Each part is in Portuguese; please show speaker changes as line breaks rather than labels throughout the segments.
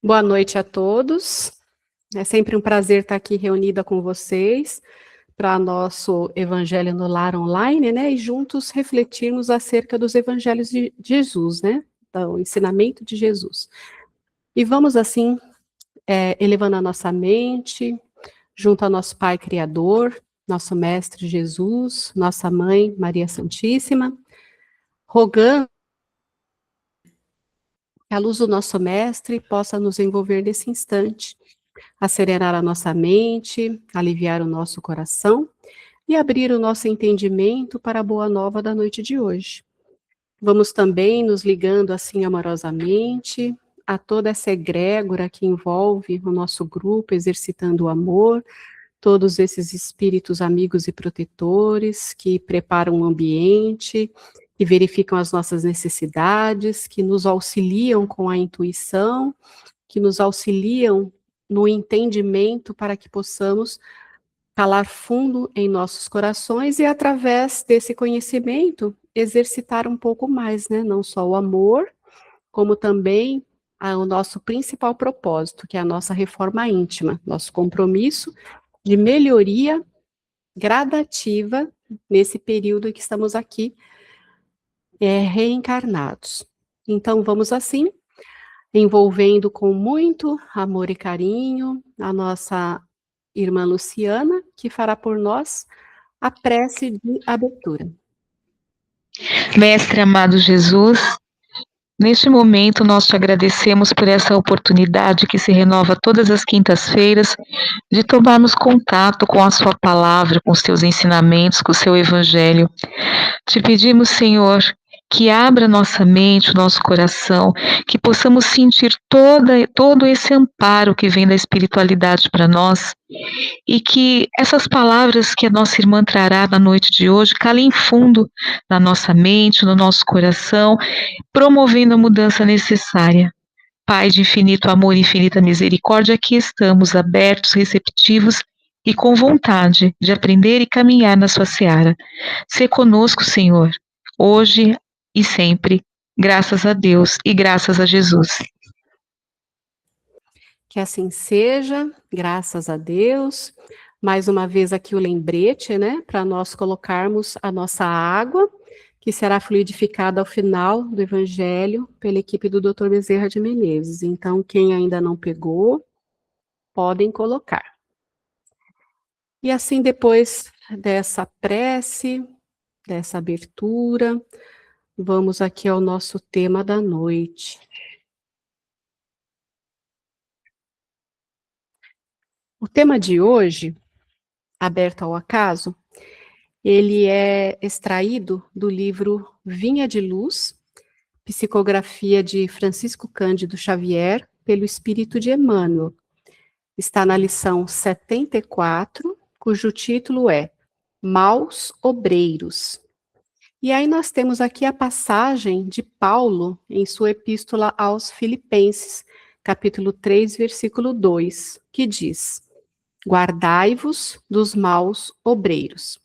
Boa noite a todos. É sempre um prazer estar aqui reunida com vocês para nosso Evangelho no Lar Online, né? E juntos refletirmos acerca dos Evangelhos de Jesus, né? Do ensinamento de Jesus. E vamos assim, elevando a nossa mente, junto ao nosso Pai Criador, nosso Mestre Jesus, nossa Mãe Maria Santíssima, rogando que a luz do nosso Mestre possa nos envolver nesse instante, acererar a nossa mente, aliviar o nosso coração e abrir o nosso entendimento para a boa nova da noite de hoje. Vamos também nos ligando assim amorosamente a toda essa egrégora que envolve o nosso grupo, exercitando o amor, todos esses espíritos amigos e protetores que preparam o ambiente, que verificam as nossas necessidades, que nos auxiliam com a intuição, que nos auxiliam no entendimento para que possamos calar fundo em nossos corações e, através desse conhecimento, exercitar um pouco mais, né? Não só o amor, como também o nosso principal propósito, que é a nossa reforma íntima, nosso compromisso de melhoria gradativa nesse período em que estamos aqui reencarnados. Então, vamos assim, envolvendo com muito amor e carinho a nossa irmã Luciana, que fará por nós a prece de abertura.
Mestre amado Jesus, neste momento nós te agradecemos por essa oportunidade que se renova todas as quintas-feiras de tomarmos contato com a sua palavra, com os teus ensinamentos, com o seu evangelho. Te pedimos, Senhor, que abra nossa mente, o nosso coração, que possamos sentir todo esse amparo que vem da espiritualidade para nós, e que essas palavras que a nossa irmã trará na noite de hoje calem fundo na nossa mente, no nosso coração, promovendo a mudança necessária. Pai de infinito amor e infinita misericórdia, aqui estamos abertos, receptivos e com vontade de aprender e caminhar na sua seara. Sê conosco, Senhor, hoje e sempre, graças a Deus e graças a Jesus.
Que assim seja, graças a Deus. Mais uma vez aqui o lembrete, né, para nós colocarmos a nossa água, que será fluidificada ao final do Evangelho pela equipe do Dr. Bezerra de Menezes. Então, quem ainda não pegou, podem colocar. E assim, depois dessa prece, dessa abertura, vamos aqui ao nosso tema da noite. O tema de hoje, aberto ao acaso, ele é extraído do livro Vinha de Luz, psicografia de Francisco Cândido Xavier, pelo Espírito de Emmanuel. Está na lição 74, cujo título é Maus Obreiros. E aí nós temos aqui a passagem de Paulo em sua epístola aos Filipenses, capítulo 3, versículo 2, que diz: guardai-vos dos maus obreiros.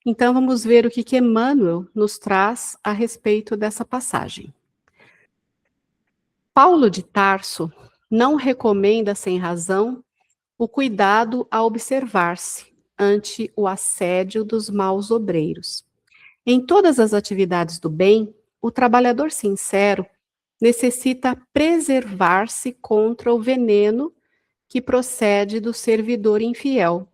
Então vamos ver o que Emmanuel nos traz a respeito dessa passagem. Paulo de Tarso não recomenda sem razão o cuidado a observar-se ante o assédio dos maus obreiros. Em todas as atividades do bem, o trabalhador sincero necessita preservar-se contra o veneno que procede do servidor infiel.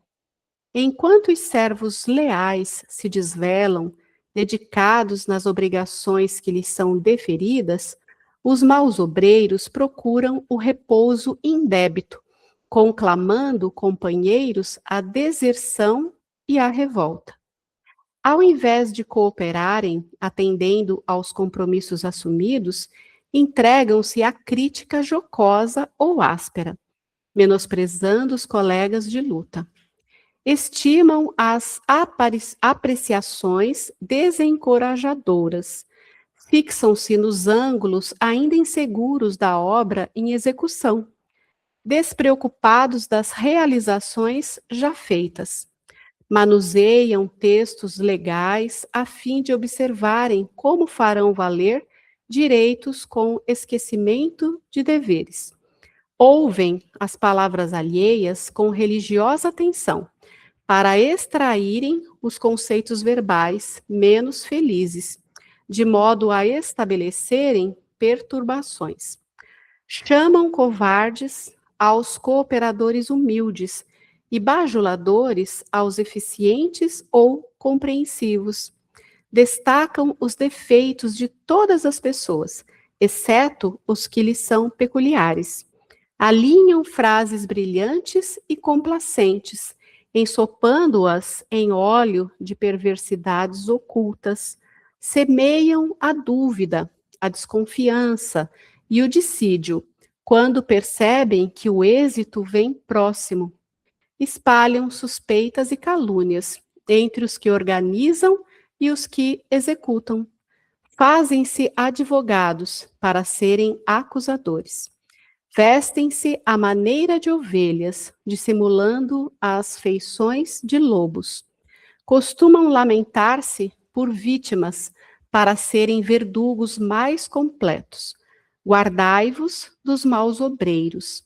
Enquanto os servos leais se desvelam, dedicados nas obrigações que lhes são deferidas, os maus obreiros procuram o repouso indébito, conclamando companheiros à deserção e à revolta. Ao invés de cooperarem, atendendo aos compromissos assumidos, entregam-se à crítica jocosa ou áspera, menosprezando os colegas de luta. Estimam as apreciações desencorajadoras, fixam-se nos ângulos ainda inseguros da obra em execução, despreocupados das realizações já feitas. Manuseiam textos legais a fim de observarem como farão valer direitos com esquecimento de deveres. Ouvem as palavras alheias com religiosa atenção, para extraírem os conceitos verbais menos felizes, de modo a estabelecerem perturbações. Chamam covardes aos cooperadores humildes e bajuladores aos eficientes ou compreensivos. Destacam os defeitos de todas as pessoas, exceto os que lhes são peculiares. Alinham frases brilhantes e complacentes, ensopando-as em óleo de perversidades ocultas. Semeiam a dúvida, a desconfiança e o dissídio, quando percebem que o êxito vem próximo. Espalham suspeitas e calúnias entre os que organizam e os que executam. Fazem-se advogados para serem acusadores. Vestem-se à maneira de ovelhas, dissimulando as feições de lobos. Costumam lamentar-se por vítimas para serem verdugos mais completos. Guardai-vos dos maus obreiros.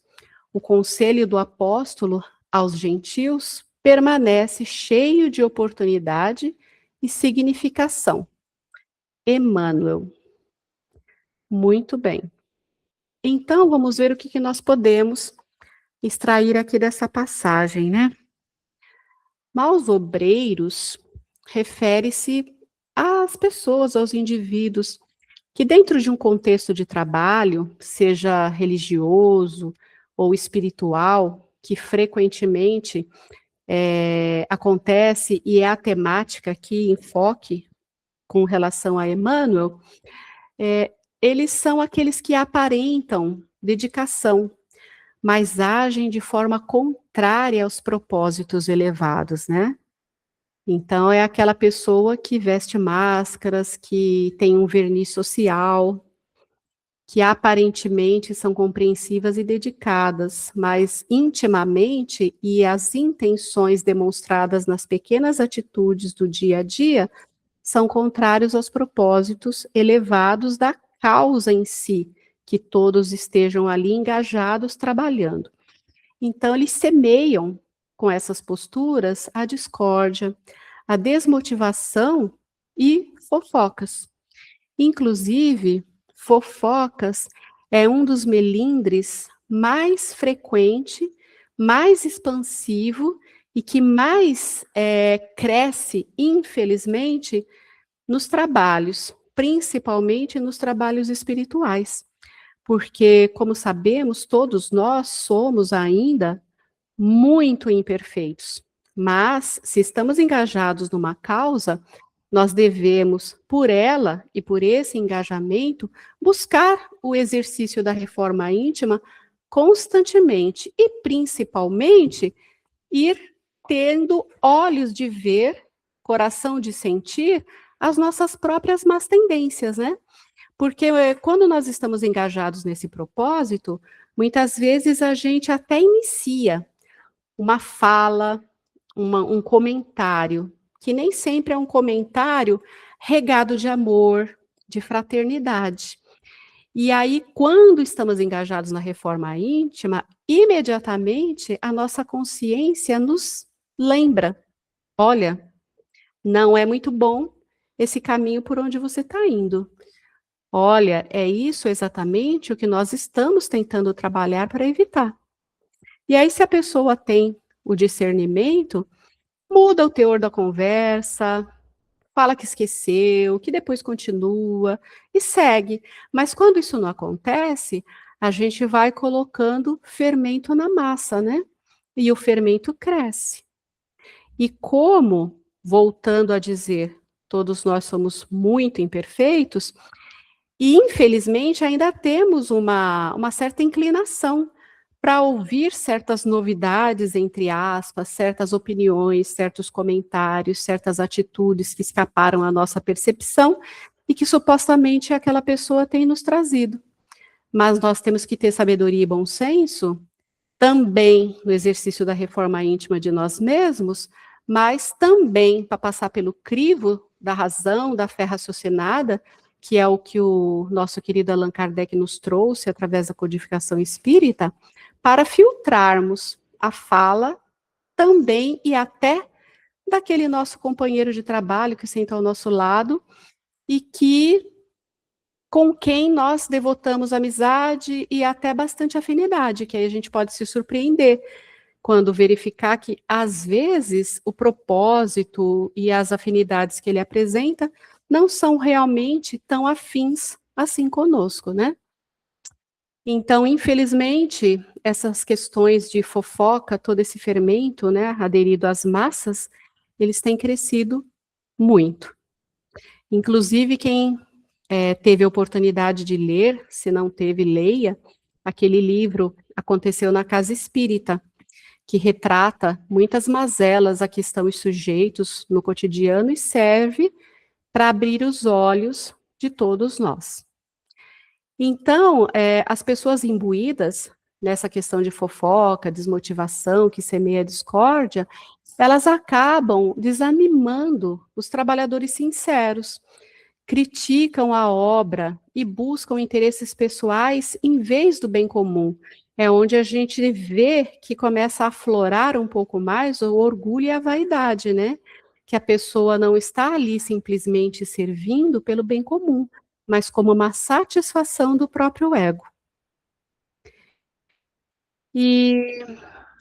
O conselho do apóstolo aos gentios permanece cheio de oportunidade e significação. Emmanuel. Muito bem. Então, vamos ver o que nós podemos extrair aqui dessa passagem, né? Maus obreiros refere-se às pessoas, aos indivíduos, que dentro de um contexto de trabalho, seja religioso ou espiritual, que frequentemente acontece e é a temática aqui em foque com relação a Emmanuel, eles são aqueles que aparentam dedicação, mas agem de forma contrária aos propósitos elevados, né? Então, é aquela pessoa que veste máscaras, que tem um verniz social, que aparentemente são compreensivas e dedicadas, mas intimamente e as intenções demonstradas nas pequenas atitudes do dia a dia são contrários aos propósitos elevados da causa em si, que todos estejam ali engajados trabalhando. Então, eles semeiam com essas posturas a discórdia, a desmotivação e fofocas. Inclusive, fofocas é um dos melindres mais frequente, mais expansivo e que mais cresce, infelizmente, nos trabalhos, principalmente nos trabalhos espirituais. Porque, como sabemos, todos nós somos ainda muito imperfeitos. Mas, se estamos engajados numa causa, nós devemos, por ela e por esse engajamento, buscar o exercício da reforma íntima constantemente e, principalmente, ir tendo olhos de ver, coração de sentir as nossas próprias más tendências, né? Porque quando nós estamos engajados nesse propósito, muitas vezes a gente até inicia uma fala, um comentário, que nem sempre é um comentário regado de amor, de fraternidade. E aí, quando estamos engajados na reforma íntima, imediatamente a nossa consciência nos lembra: olha, não é muito bom esse caminho por onde você está indo. Olha, é isso exatamente o que nós estamos tentando trabalhar para evitar. E aí, se a pessoa tem o discernimento, muda o teor da conversa, fala que esqueceu, que depois continua e segue. Mas quando isso não acontece, a gente vai colocando fermento na massa, né? E o fermento cresce. E como, voltando a dizer, todos nós somos muito imperfeitos, e infelizmente ainda temos uma certa inclinação para ouvir certas novidades, entre aspas, certas opiniões, certos comentários, certas atitudes que escaparam à nossa percepção e que supostamente aquela pessoa tem nos trazido. Mas nós temos que ter sabedoria e bom senso, também no exercício da reforma íntima de nós mesmos, mas também para passar pelo crivo da razão, da fé raciocinada, que é o que o nosso querido Allan Kardec nos trouxe através da codificação espírita, para filtrarmos a fala também e até daquele nosso companheiro de trabalho que senta ao nosso lado e que com quem nós devotamos amizade e até bastante afinidade, que aí a gente pode se surpreender quando verificar que, às vezes, o propósito e as afinidades que ele apresenta não são realmente tão afins assim conosco, né? Então, infelizmente, essas questões de fofoca, todo esse fermento, né, aderido às massas, eles têm crescido muito. Inclusive, quem teve a oportunidade de ler, se não teve, leia, aquele livro Aconteceu na Casa Espírita, que retrata muitas mazelas a que estão os sujeitos no cotidiano e serve para abrir os olhos de todos nós. Então, as pessoas imbuídas nessa questão de fofoca, desmotivação, que semeia discórdia, elas acabam desanimando os trabalhadores sinceros, criticam a obra e buscam interesses pessoais em vez do bem comum. É onde a gente vê que começa a aflorar um pouco mais o orgulho e a vaidade, né? Que a pessoa não está ali simplesmente servindo pelo bem comum, mas como uma satisfação do próprio ego. E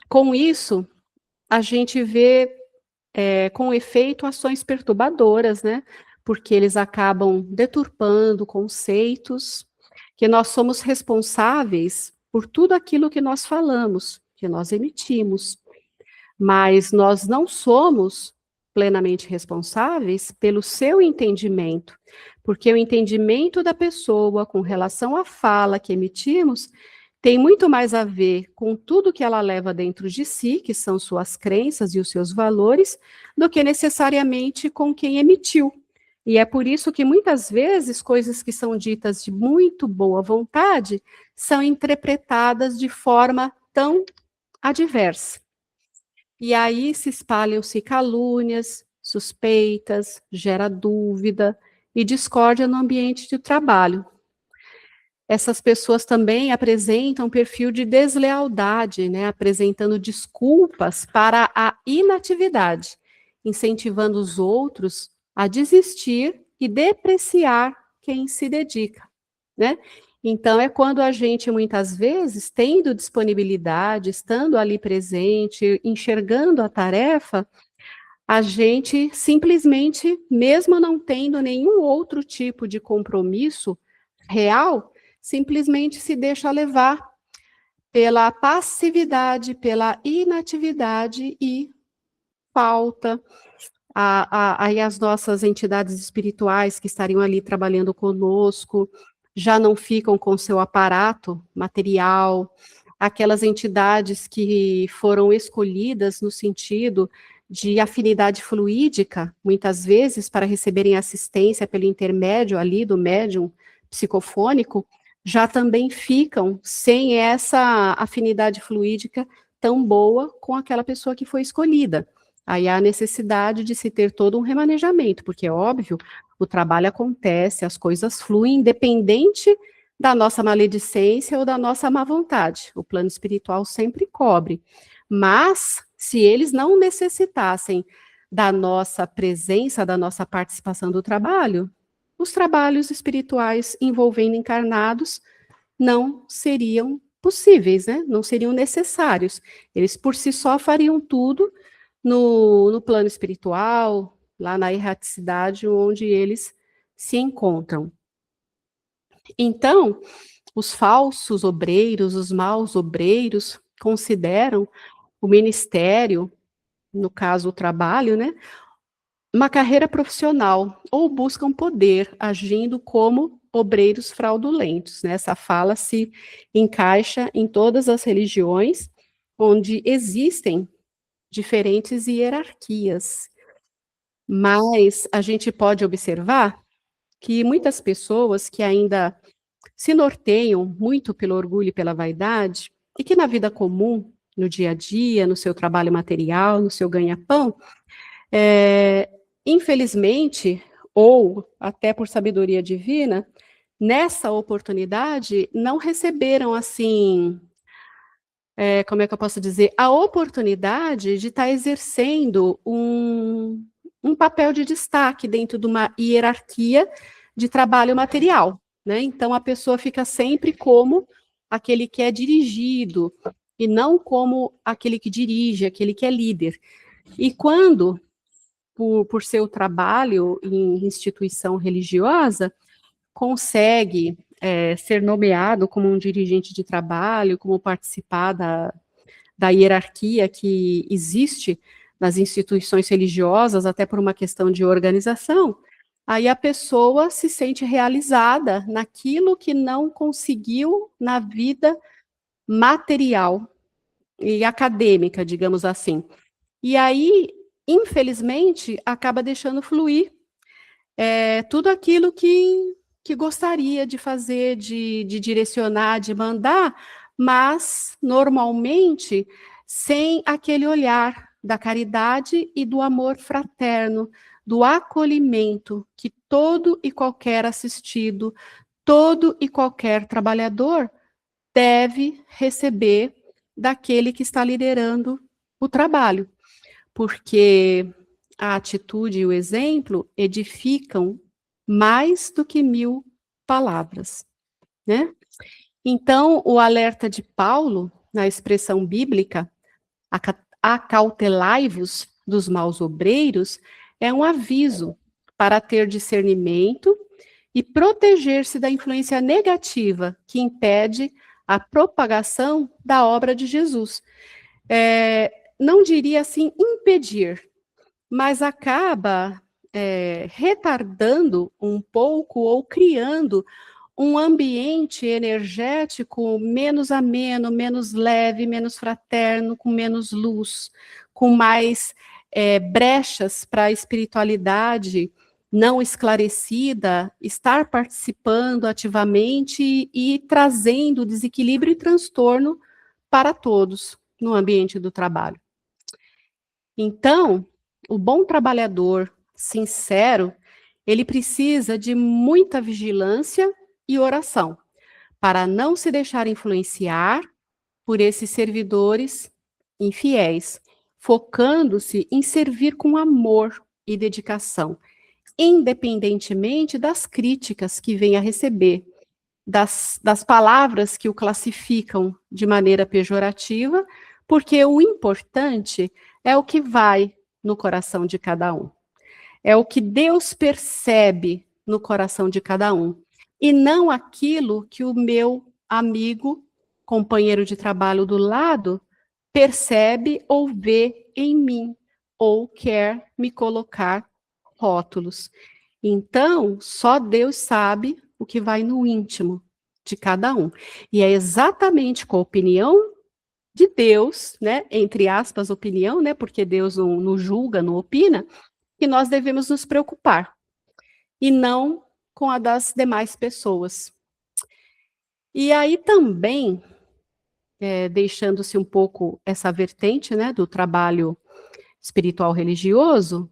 com isso, a gente vê com efeito ações perturbadoras, né? Porque eles acabam deturpando conceitos, que nós somos responsáveis por tudo aquilo que nós falamos, que nós emitimos, mas nós não somos plenamente responsáveis pelo seu entendimento, porque o entendimento da pessoa com relação à fala que emitimos tem muito mais a ver com tudo que ela leva dentro de si, que são suas crenças e os seus valores, do que necessariamente com quem emitiu. E é por isso que muitas vezes coisas que são ditas de muito boa vontade são interpretadas de forma tão adversa. E aí se espalham-se calúnias, suspeitas, gera dúvida e discórdia no ambiente de trabalho. Essas pessoas também apresentam um perfil de deslealdade, né, apresentando desculpas para a inatividade, incentivando os outros a desistir e depreciar quem se dedica, né? Então, é quando a gente, muitas vezes, tendo disponibilidade, estando ali presente, enxergando a tarefa, a gente simplesmente, mesmo não tendo nenhum outro tipo de compromisso real, simplesmente se deixa levar pela passividade, pela inatividade e falta aí as nossas entidades espirituais que estariam ali trabalhando conosco, já não ficam com seu aparato material, aquelas entidades que foram escolhidas no sentido de afinidade fluídica, muitas vezes, para receberem assistência pelo intermédio ali do médium psicofônico, já também ficam sem essa afinidade fluídica tão boa com aquela pessoa que foi escolhida. Aí há a necessidade de se ter todo um remanejamento, porque é óbvio, o trabalho acontece, as coisas fluem, independente da nossa maledicência ou da nossa má vontade. O plano espiritual sempre cobre. Mas, se eles não necessitassem da nossa presença, da nossa participação do trabalho, os trabalhos espirituais envolvendo encarnados não seriam possíveis, né? Não seriam necessários. Eles, por si só, fariam tudo no plano espiritual, lá na erraticidade onde eles se encontram. Então, os falsos obreiros, os maus obreiros, consideram o ministério, no caso o trabalho, né, uma carreira profissional, ou buscam poder, agindo como obreiros fraudulentos, né? Essa fala se encaixa em todas as religiões, onde existem diferentes hierarquias. Mas a gente pode observar que muitas pessoas que ainda se norteiam muito pelo orgulho e pela vaidade, e que na vida comum, no dia a dia, no seu trabalho material, no seu ganha-pão, infelizmente, ou até por sabedoria divina, nessa oportunidade, não receberam, assim, como é que eu posso dizer, a oportunidade de estar exercendo um papel de destaque dentro de uma hierarquia de trabalho material, né? Então, a pessoa fica sempre como aquele que é dirigido, e não como aquele que dirige, aquele que é líder. E quando, por seu trabalho em instituição religiosa, consegue ser nomeado como um dirigente de trabalho, como participar da hierarquia que existe nas instituições religiosas, até por uma questão de organização, aí a pessoa se sente realizada naquilo que não conseguiu na vida material e acadêmica, digamos assim. E aí, infelizmente, acaba deixando fluir tudo aquilo que gostaria de fazer, de direcionar, de mandar, mas normalmente sem aquele olhar da caridade e do amor fraterno, do acolhimento que todo e qualquer assistido, todo e qualquer trabalhador deve receber daquele que está liderando o trabalho, porque a atitude e o exemplo edificam mais do que 1000 palavras, né? Então, o alerta de Paulo, na expressão bíblica, acautelai-vos dos maus obreiros, é um aviso para ter discernimento e proteger-se da influência negativa que impede a propagação da obra de Jesus. Não diria assim impedir, mas acaba retardando um pouco ou criando um ambiente energético menos ameno, menos leve, menos fraterno, com menos luz, com mais brechas para a espiritualidade não esclarecida estar participando ativamente e trazendo desequilíbrio e transtorno para todos no ambiente do trabalho. Então, o bom trabalhador sincero, ele precisa de muita vigilância e oração, para não se deixar influenciar por esses servidores infiéis, focando-se em servir com amor e dedicação, independentemente das críticas que venha a receber, das palavras que o classificam de maneira pejorativa, porque o importante é o que vai no coração de cada um. É o que Deus percebe no coração de cada um. E não aquilo que o meu amigo, companheiro de trabalho do lado, percebe ou vê em mim, ou quer me colocar rótulos. Então, só Deus sabe o que vai no íntimo de cada um. E é exatamente com a opinião de Deus, né, entre aspas, opinião, né, porque Deus não julga, não opina, que nós devemos nos preocupar, e não com a das demais pessoas. E aí também, deixando-se um pouco essa vertente, né, do trabalho espiritual religioso,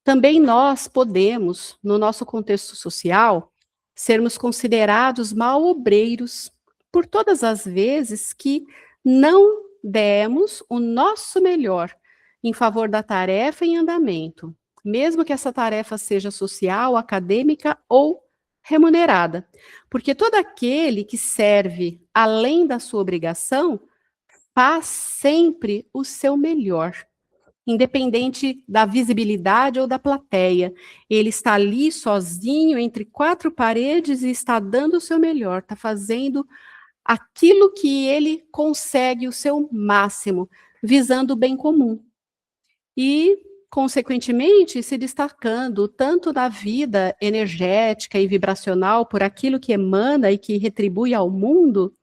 também nós podemos, no nosso contexto social, sermos considerados mal-obreiros por todas as vezes que não demos o nosso melhor em favor da tarefa em andamento, mesmo que essa tarefa seja social, acadêmica ou remunerada. Porque todo aquele que serve além da sua obrigação faz sempre o seu melhor, independente da visibilidade ou da plateia. Ele está ali sozinho, entre quatro paredes, e está dando o seu melhor, está fazendo aquilo que ele consegue, o seu máximo, visando o bem comum. E, consequentemente, se destacando tanto na vida energética e vibracional por aquilo que emana e que retribui ao mundo,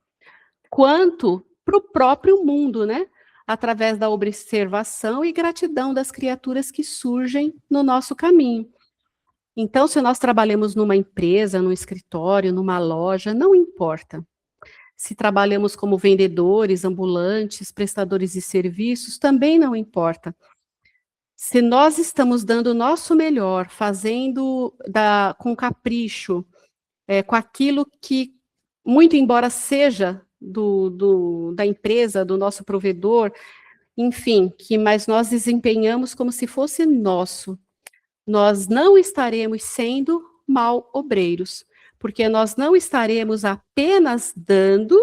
quanto para o próprio mundo, né? Através da observação e gratidão das criaturas que surgem no nosso caminho. Então, se nós trabalhamos numa empresa, num escritório, numa loja, não importa. Se trabalhamos como vendedores, ambulantes, prestadores de serviços, também não importa. Se nós estamos dando o nosso melhor, fazendo com capricho, com aquilo que, muito embora seja da empresa, do nosso provedor, enfim, mas nós desempenhamos como se fosse nosso, nós não estaremos sendo mal obreiros, porque nós não estaremos apenas dando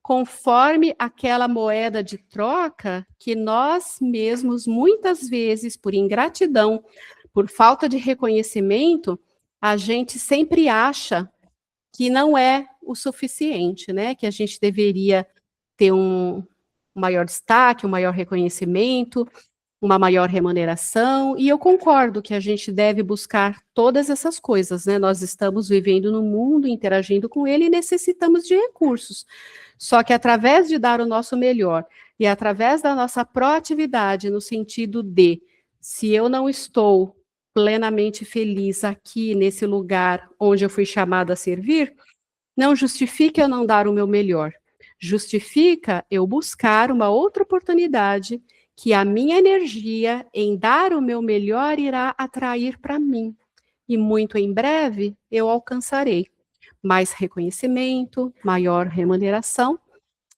conforme aquela moeda de troca que nós mesmos, muitas vezes, por ingratidão, por falta de reconhecimento, a gente sempre acha que não é o suficiente, né? Que a gente deveria ter um maior destaque, um maior reconhecimento, uma maior remuneração, e eu concordo que a gente deve buscar todas essas coisas, né? Nós estamos vivendo no mundo, interagindo com ele e necessitamos de recursos. Só que através de dar o nosso melhor e através da nossa proatividade, no sentido de, se eu não estou plenamente feliz aqui nesse lugar onde eu fui chamada a servir, não justifica eu não dar o meu melhor. Justifica eu buscar uma outra oportunidade que a minha energia em dar o meu melhor irá atrair para mim. E muito em breve eu alcançarei mais reconhecimento, maior remuneração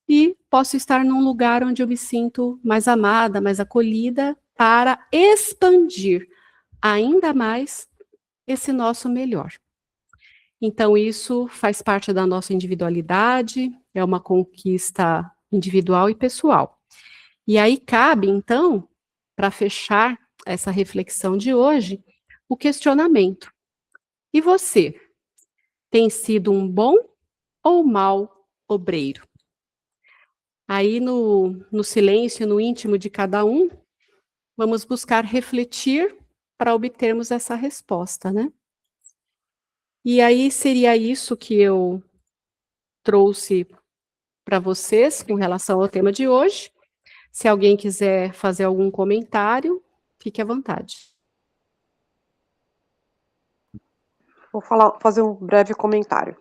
e posso estar num lugar onde eu me sinto mais amada, mais acolhida para expandir ainda mais esse nosso melhor. Então, isso faz parte da nossa individualidade, é uma conquista individual e pessoal. E aí cabe, então, para fechar essa reflexão de hoje, o questionamento. E você, tem sido um bom ou mau obreiro? Aí, no silêncio, no íntimo de cada um, vamos buscar refletir para obtermos essa resposta, né? E aí seria isso que eu trouxe para vocês com relação ao tema de hoje. Se alguém quiser fazer algum comentário, fique à vontade.
Vou fazer um breve comentário.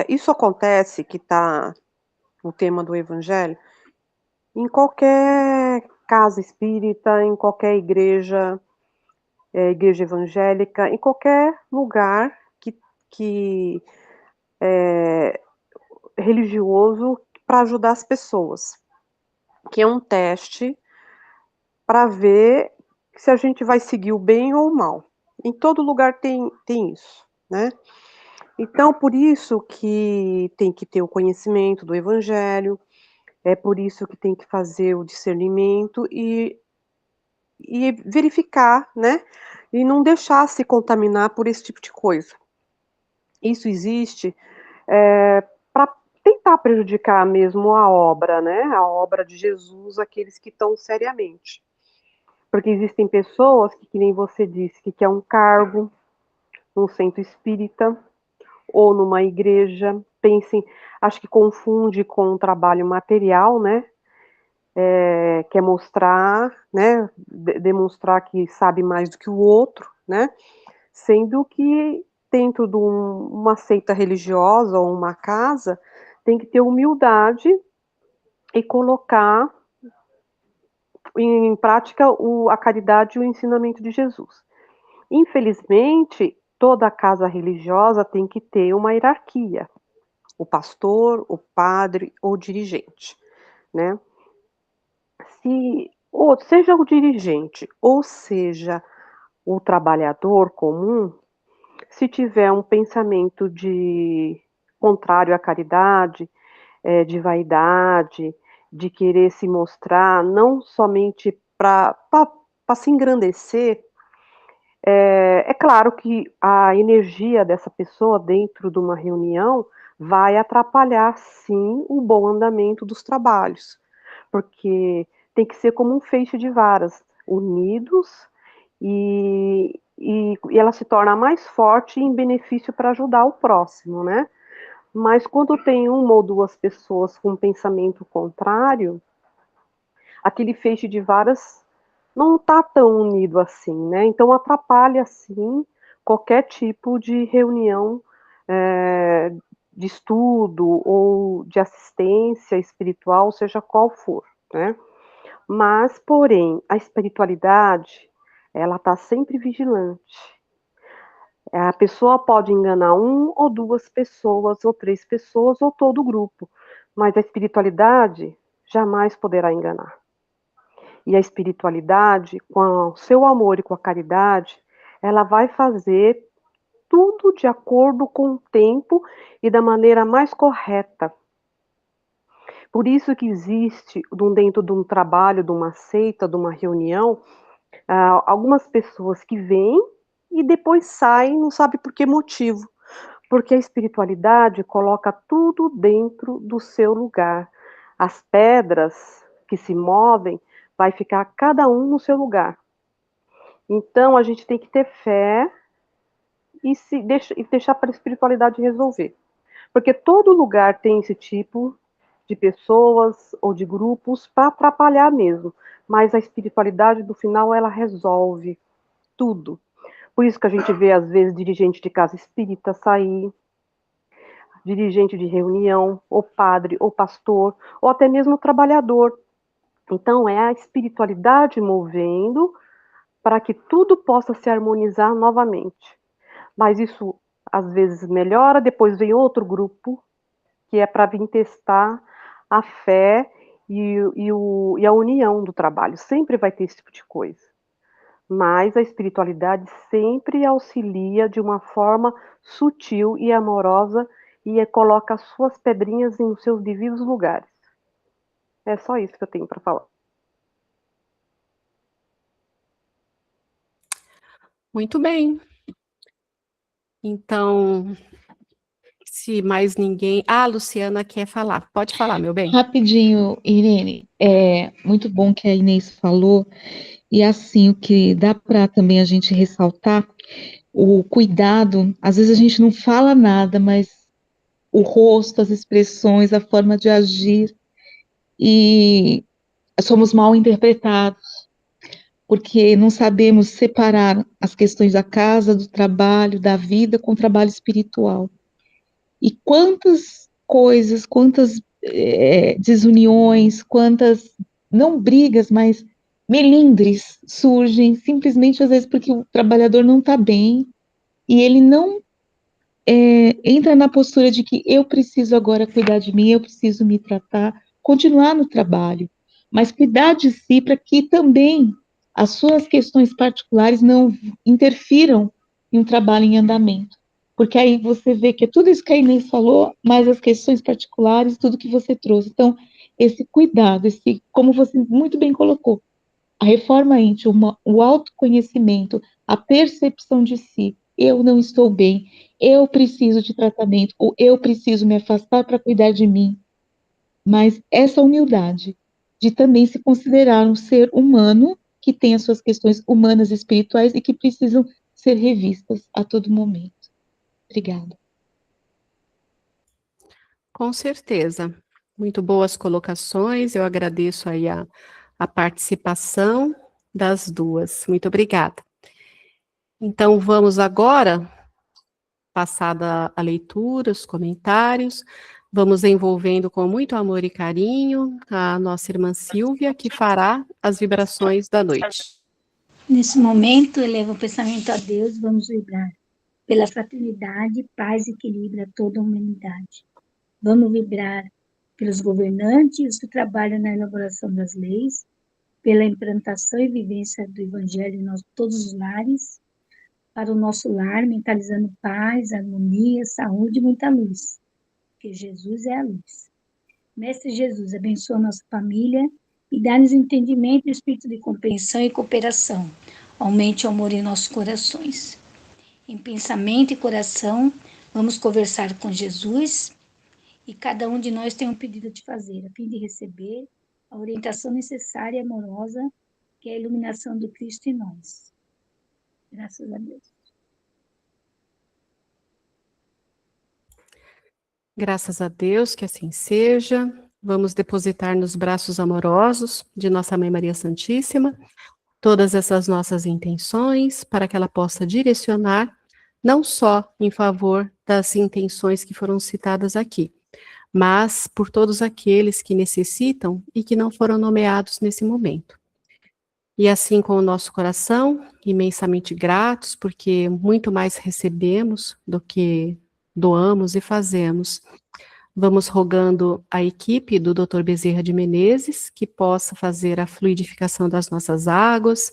Isso acontece, que está no tema do Evangelho, em qualquer casa espírita, em qualquer igreja evangélica, em qualquer lugar que é religioso para ajudar as pessoas, que é um teste para ver se a gente vai seguir o bem ou o mal. Em todo lugar tem isso, né? Então, por isso que tem que ter o conhecimento do Evangelho, é por isso que tem que fazer o discernimento e verificar, né? E não deixar se contaminar por esse tipo de coisa. Isso existe para tentar prejudicar mesmo a obra, né? A obra de Jesus, aqueles que estão seriamente. Porque existem pessoas que nem você disse, que quer um cargo num centro espírita ou numa igreja, acho que confunde com um trabalho material, né? Quer mostrar, né? Demonstrar que sabe mais do que o outro, né? Sendo que dentro de uma seita religiosa ou uma casa, tem que ter humildade e colocar em prática a caridade e o ensinamento de Jesus. Infelizmente, toda casa religiosa tem que ter uma hierarquia, o pastor, o padre ou o dirigente, né? Seja o dirigente ou seja o trabalhador comum, se tiver um pensamento contrário à caridade, de vaidade, de querer se mostrar, não somente para se engrandecer, é claro que a energia dessa pessoa dentro de uma reunião vai atrapalhar, sim, o bom andamento dos trabalhos, porque tem que ser como um feixe de varas, unidos, e ela se torna mais forte em benefício para ajudar o próximo, né? Mas quando tem uma ou duas pessoas com um pensamento contrário, aquele feixe de varas não está tão unido assim, né? Então atrapalha, sim, qualquer tipo de reunião de estudo ou de assistência espiritual, seja qual for, né? Mas, porém, a espiritualidade, ela está sempre vigilante. A pessoa pode enganar um ou duas pessoas, ou três pessoas, ou todo o grupo, mas a espiritualidade jamais poderá enganar. E a espiritualidade, com o seu amor e com a caridade, ela vai fazer tudo de acordo com o tempo e da maneira mais correta. Por isso que existe, dentro de um trabalho, de uma seita, de uma reunião, algumas pessoas que vêm e depois saem, não sabe por que motivo. Porque a espiritualidade coloca tudo dentro do seu lugar. As pedras que se movem, vai ficar cada um no seu lugar. Então, a gente tem que ter fé e deixar para a espiritualidade resolver. Porque todo lugar tem esse tipo de pessoas ou de grupos para atrapalhar mesmo. Mas a espiritualidade, do final, ela resolve tudo. Por isso que a gente vê, às vezes, dirigente de casa espírita sair, dirigente de reunião, ou padre, ou pastor, ou até mesmo trabalhador. Então, é a espiritualidade movendo para que tudo possa se harmonizar novamente. Mas isso, às vezes, melhora, depois vem outro grupo, que é para vir testar a fé e a união do trabalho. Sempre vai ter esse tipo de coisa. Mas a espiritualidade sempre auxilia de uma forma sutil e amorosa e coloca as suas pedrinhas em seus devidos lugares. É só isso que eu tenho para falar.
Muito bem. Então, se mais ninguém. Ah, a Luciana quer falar. Pode falar, meu bem.
Rapidinho, Irene, é muito bom que a Inês falou, e assim, o que dá para também a gente ressaltar, o cuidado, às vezes a gente não fala nada, mas o rosto, as expressões, a forma de agir, e somos mal interpretados, porque não sabemos separar as questões da casa, do trabalho, da vida com o trabalho espiritual. E quantas coisas, quantas desuniões, quantas, não brigas, mas melindres surgem simplesmente às vezes porque o trabalhador não está bem e ele não entra na postura de que eu preciso agora cuidar de mim, eu preciso me tratar, continuar no trabalho, mas cuidar de si para que também as suas questões particulares não interfiram em um trabalho em andamento. Porque aí você vê que é tudo isso que a Inês falou, mais as questões particulares, tudo que você trouxe. Então, esse cuidado, como você muito bem colocou, a reforma íntima, o autoconhecimento, a percepção de si, eu não estou bem, eu preciso de tratamento, ou eu preciso me afastar para cuidar de mim. Mas essa humildade de também se considerar um ser humano que tem as suas questões humanas e espirituais e que precisam ser revistas a todo momento. Obrigada.
Com certeza. Muito boas colocações. Eu agradeço aí a participação das duas. Muito obrigada. Então, vamos agora, passada a leitura, os comentários, vamos envolvendo com muito amor e carinho a nossa irmã Silvia, que fará as vibrações da noite.
Nesse momento, eleva o pensamento a Deus, vamos vibrar pela fraternidade, paz e equilíbrio a toda a humanidade. Vamos vibrar pelos governantes que trabalham na elaboração das leis, pela implantação e vivência do Evangelho em todos os lares, para o nosso lar, mentalizando paz, harmonia, saúde e muita luz, porque Jesus é a luz. Mestre Jesus, abençoa a nossa família e dá-nos entendimento e espírito de compreensão e cooperação. Aumente o amor em nossos corações. Em pensamento e coração, vamos conversar com Jesus e cada um de nós tem um pedido a te fazer, a fim de receber a orientação necessária e amorosa, que é a iluminação do Cristo em nós. Graças a Deus.
Graças a Deus, que assim seja. Vamos depositar nos braços amorosos de nossa Mãe Maria Santíssima todas essas nossas intenções, para que ela possa direcionar, não só em favor das intenções que foram citadas aqui, mas por todos aqueles que necessitam e que não foram nomeados nesse momento. E assim, com o nosso coração, imensamente gratos, porque muito mais recebemos do que doamos e fazemos, vamos rogando a equipe do Dr. Bezerra de Menezes que possa fazer a fluidificação das nossas águas,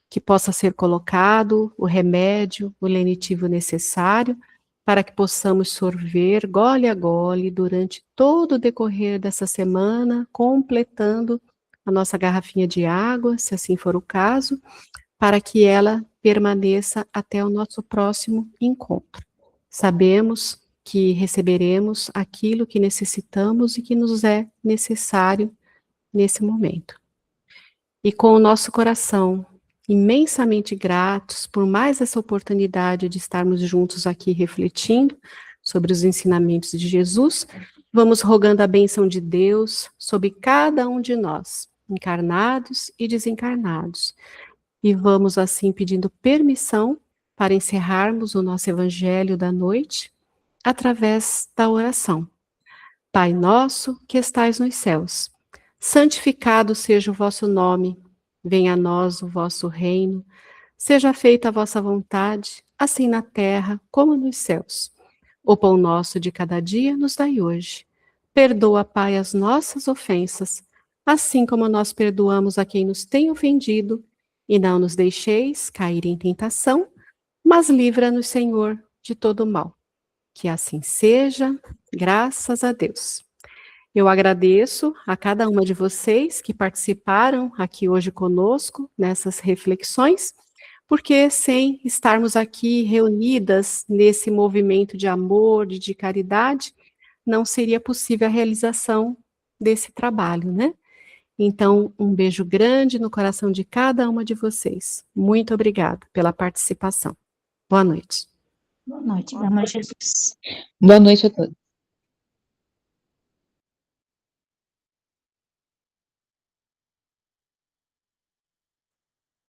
que possa ser colocado o remédio, o lenitivo necessário, para que possamos sorver gole a gole durante todo o decorrer dessa semana, completando a nossa garrafinha de água, se assim for o caso, para que ela permaneça até o nosso próximo encontro. Sabemos que receberemos aquilo que necessitamos e que nos é necessário nesse momento. E com o nosso coração imensamente gratos por mais essa oportunidade de estarmos juntos aqui refletindo sobre os ensinamentos de Jesus, vamos rogando a bênção de Deus sobre cada um de nós, encarnados e desencarnados. E vamos assim pedindo permissão para encerrarmos o nosso evangelho da noite através da oração. Pai nosso que estais nos céus, santificado seja o vosso nome, venha a nós o vosso reino, seja feita a vossa vontade, assim na terra como nos céus. O pão nosso de cada dia nos dai hoje. Perdoa, Pai, as nossas ofensas, assim como nós perdoamos a quem nos tem ofendido, e não nos deixeis cair em tentação, mas livra-nos, Senhor, de todo mal. Que assim seja, graças a Deus. Eu agradeço a cada uma de vocês que participaram aqui hoje conosco nessas reflexões, porque sem estarmos aqui reunidas nesse movimento de amor, de caridade, não seria possível a realização desse trabalho, né? Então, um beijo grande no coração de cada uma de vocês. Muito obrigada pela participação. Boa noite.
Boa noite, meu amor Jesus.
Boa noite a todos.